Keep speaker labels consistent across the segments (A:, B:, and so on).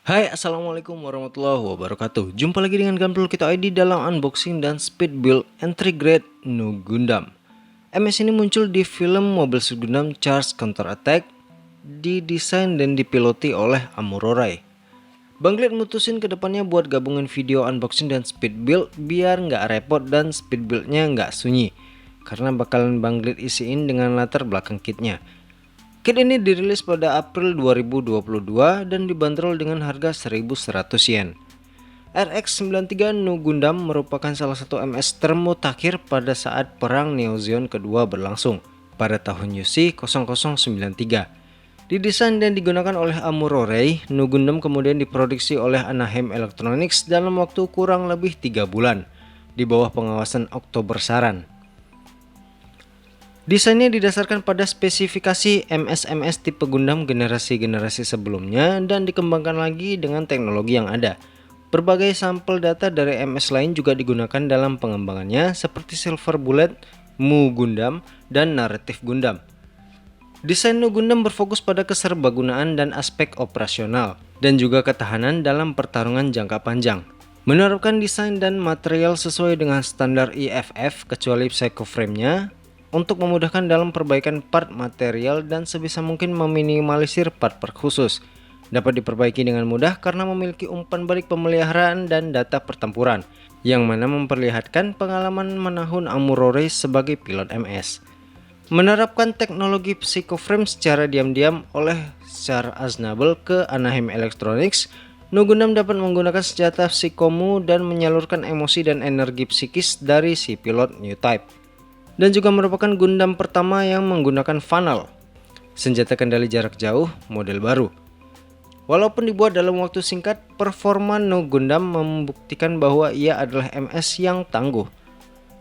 A: Hai, assalamualaikum warahmatullahi wabarakatuh. Jumpa lagi dengan Gampil Kita ID dalam unboxing dan speed build entry grade Nu Gundam. MS ini muncul di film Mobile Suit Gundam Charge Counter Attack, didesain dan dipiloti oleh Amuro Ray. Bang Glad mutusin kedepannya buat gabungin video unboxing dan speed build biar nggak repot dan speed buildnya nggak sunyi, karena bakalan Bang Glad isiin dengan latar belakang kitnya. Kit ini dirilis pada April 2022 dan dibanderol dengan harga 1.100 yen. RX-93 Nu Gundam merupakan salah satu MS termutakhir pada saat Perang Neo Zeon kedua berlangsung pada tahun UC 0093. Didesain dan digunakan oleh Amuro Ray, Nu Gundam kemudian diproduksi oleh Anaheim Electronics dalam waktu kurang lebih 3 bulan di bawah pengawasan Oktober Saran. Desainnya didasarkan pada spesifikasi MS-MS tipe Gundam generasi-generasi sebelumnya dan dikembangkan lagi dengan teknologi yang ada. Berbagai sampel data dari MS lain juga digunakan dalam pengembangannya seperti Silver Bullet, Mu Gundam, dan Narrative Gundam. Desain Nu Gundam berfokus pada keserbagunaan dan aspek operasional dan juga ketahanan dalam pertarungan jangka panjang. Menerapkan desain dan material sesuai dengan standar IFF kecuali Psycho Frame-nya untuk memudahkan dalam perbaikan part material dan sebisa mungkin meminimalisir part-part khusus. Dapat diperbaiki dengan mudah karena memiliki umpan balik pemeliharaan dan data pertempuran, yang mana memperlihatkan pengalaman menahun Amuro Ray sebagai pilot MS. Menerapkan teknologi Psycho Frame secara diam-diam oleh Char Aznable ke Anaheim Electronics, Nu Gundam dapat menggunakan senjata Psycho-Mu dan menyalurkan emosi dan energi psikis dari si pilot New Type. Dan juga merupakan Gundam pertama yang menggunakan funnel, senjata kendali jarak jauh model baru. Walaupun dibuat dalam waktu singkat, performa Nu Gundam membuktikan bahwa ia adalah MS yang tangguh.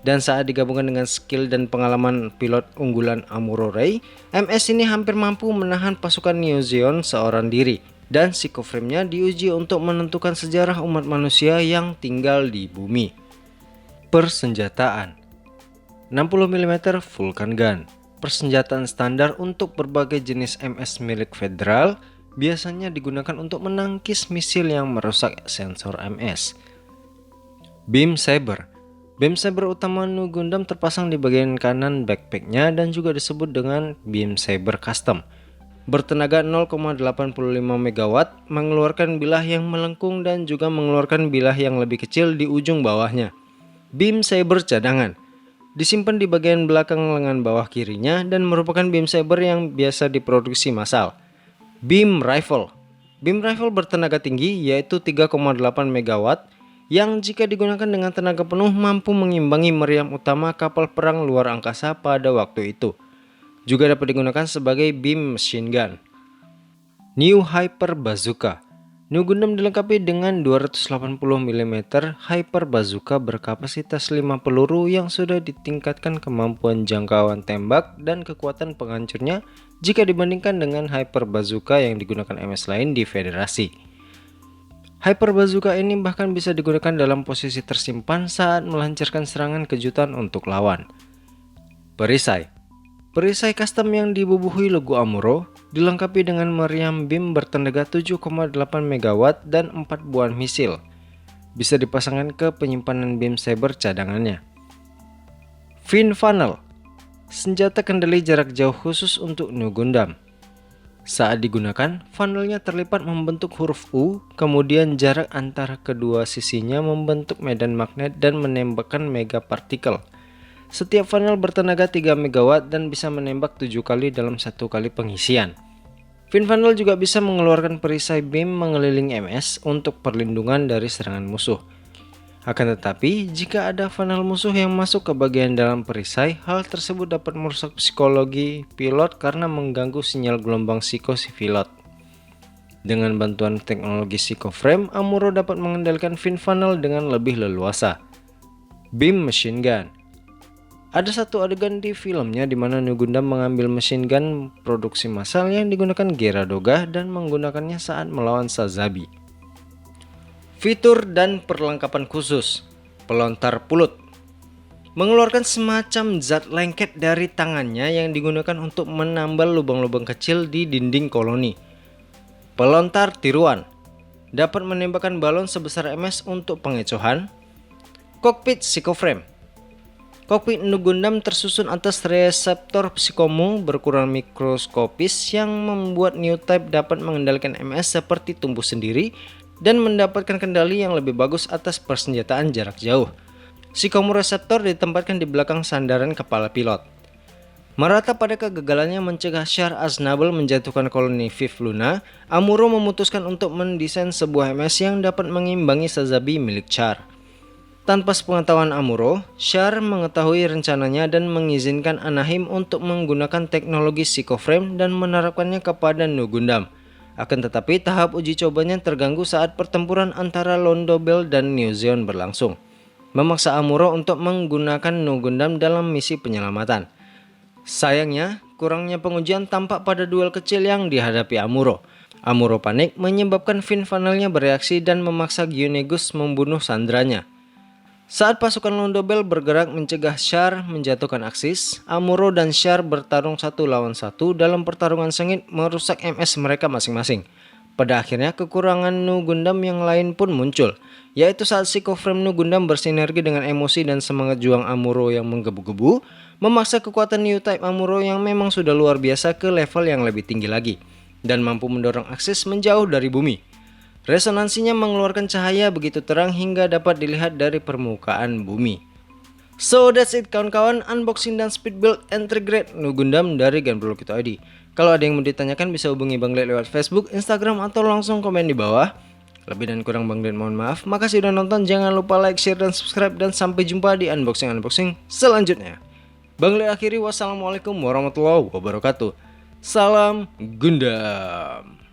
A: Dan saat digabungkan dengan skill dan pengalaman pilot unggulan Amuro Ray, MS ini hampir mampu menahan pasukan Neo Zeon seorang diri. Dan Psycho Frame-nya diuji untuk menentukan sejarah umat manusia yang tinggal di bumi. Persenjataan 60mm Vulcan Gun, persenjataan standar untuk berbagai jenis MS milik Federal, biasanya digunakan untuk menangkis misil yang merusak sensor MS. Beam Saber, Beam Saber utama Nu Gundam terpasang di bagian kanan backpacknya dan juga disebut dengan Beam Saber Custom. Bertenaga 0,85 MW, mengeluarkan bilah yang melengkung dan juga mengeluarkan bilah yang lebih kecil di ujung bawahnya. Beam Saber cadangan disimpan di bagian belakang lengan bawah kirinya dan merupakan beam saber yang biasa diproduksi massal. Beam Rifle, beam rifle bertenaga tinggi yaitu 3,8 MW yang jika digunakan dengan tenaga penuh mampu mengimbangi meriam utama kapal perang luar angkasa pada waktu itu. Juga dapat digunakan sebagai beam machine gun. New Hyper Bazooka, Nu Gundam dilengkapi dengan 280mm Hyper Bazooka berkapasitas 5 peluru yang sudah ditingkatkan kemampuan jangkauan tembak dan kekuatan penghancurnya jika dibandingkan dengan Hyper Bazooka yang digunakan MS lain di Federasi. Hyper Bazooka ini bahkan bisa digunakan dalam posisi tersimpan saat melancarkan serangan kejutan untuk lawan. Perisai custom yang dibubuhi logo Amuro dilengkapi dengan meriam beam bertenaga 7,8 MW dan 4 buah misil. Bisa dipasangkan ke penyimpanan beam saber cadangannya. Fin Funnel, senjata kendali jarak jauh khusus untuk Nu Gundam. Saat digunakan, funnelnya terlipat membentuk huruf U, kemudian jarak antara kedua sisinya membentuk medan magnet dan menembakkan megapartikel. Setiap funnel bertenaga 3 MW dan bisa menembak 7 kali dalam satu kali pengisian. Fin Funnel juga bisa mengeluarkan perisai beam mengelilingi MS untuk perlindungan dari serangan musuh. Akan tetapi, jika ada funnel musuh yang masuk ke bagian dalam perisai, hal tersebut dapat merusak psikologi pilot karena mengganggu sinyal gelombang psiko si pilot. Dengan bantuan teknologi Psycho Frame, Amuro dapat mengendalikan fin funnel dengan lebih leluasa. Beam Machine Gun, ada satu adegan di filmnya di mana Nu Gundam mengambil machine gun produksi massal yang digunakan Geradoga dan menggunakannya saat melawan Sazabi. Fitur dan perlengkapan khusus. Pelontar pulut, mengeluarkan semacam zat lengket dari tangannya yang digunakan untuk menambal lubang-lubang kecil di dinding koloni. Pelontar tiruan, dapat menembakkan balon sebesar ms untuk pengecohan. Kokpit Psychoframe. Kokpit Nu Gundam tersusun atas reseptor psikomu berukuran mikroskopis yang membuat New Type dapat mengendalikan ms seperti tumbuh sendiri dan mendapatkan kendali yang lebih bagus atas persenjataan jarak jauh. Psikomu reseptor ditempatkan di belakang sandaran kepala pilot. Merata pada kegagalannya mencegah Char Aznable menjatuhkan koloni Viv Luna, Amuro memutuskan untuk mendesain sebuah MS yang dapat mengimbangi Sazabi milik Char. Tanpa sepengetahuan Amuro, Char mengetahui rencananya dan mengizinkan Anaheim untuk menggunakan teknologi Psychoframe dan menerapkannya kepada Nu Gundam. Akan tetapi tahap uji cobanya terganggu saat pertempuran antara Londo Bell dan New Zeon berlangsung, memaksa Amuro untuk menggunakan Nu Gundam dalam misi penyelamatan. Sayangnya, kurangnya pengujian tampak pada duel kecil yang dihadapi Amuro. Amuro panik menyebabkan fin funnelnya bereaksi dan memaksa Gyonegus membunuh sandranya. Saat pasukan Londo Bell bergerak mencegah Char menjatuhkan Axis, Amuro dan Char bertarung 1 lawan 1 dalam pertarungan sengit merusak MS mereka masing-masing. Pada akhirnya kekurangan Nu Gundam yang lain pun muncul, yaitu saat Psychoframe Nu Gundam bersinergi dengan emosi dan semangat juang Amuro yang menggebu-gebu, memaksa kekuatan New Type Amuro yang memang sudah luar biasa ke level yang lebih tinggi lagi, dan mampu mendorong Axis menjauh dari bumi. Resonansinya mengeluarkan cahaya begitu terang hingga dapat dilihat dari permukaan bumi. So that's it kawan-kawan, unboxing dan speed build entry grade Nu Gundam dari Gunpowder.id. Kalau ada yang mau ditanyakan bisa hubungi Bang Ded lewat Facebook, Instagram, atau langsung komen di bawah. Lebih dan kurang Bang Ded mohon maaf. Makasih udah nonton, jangan lupa like, share, dan subscribe, dan sampai jumpa di unboxing selanjutnya. Bang Ded akhiri, wassalamualaikum warahmatullahi wabarakatuh. Salam Gundam.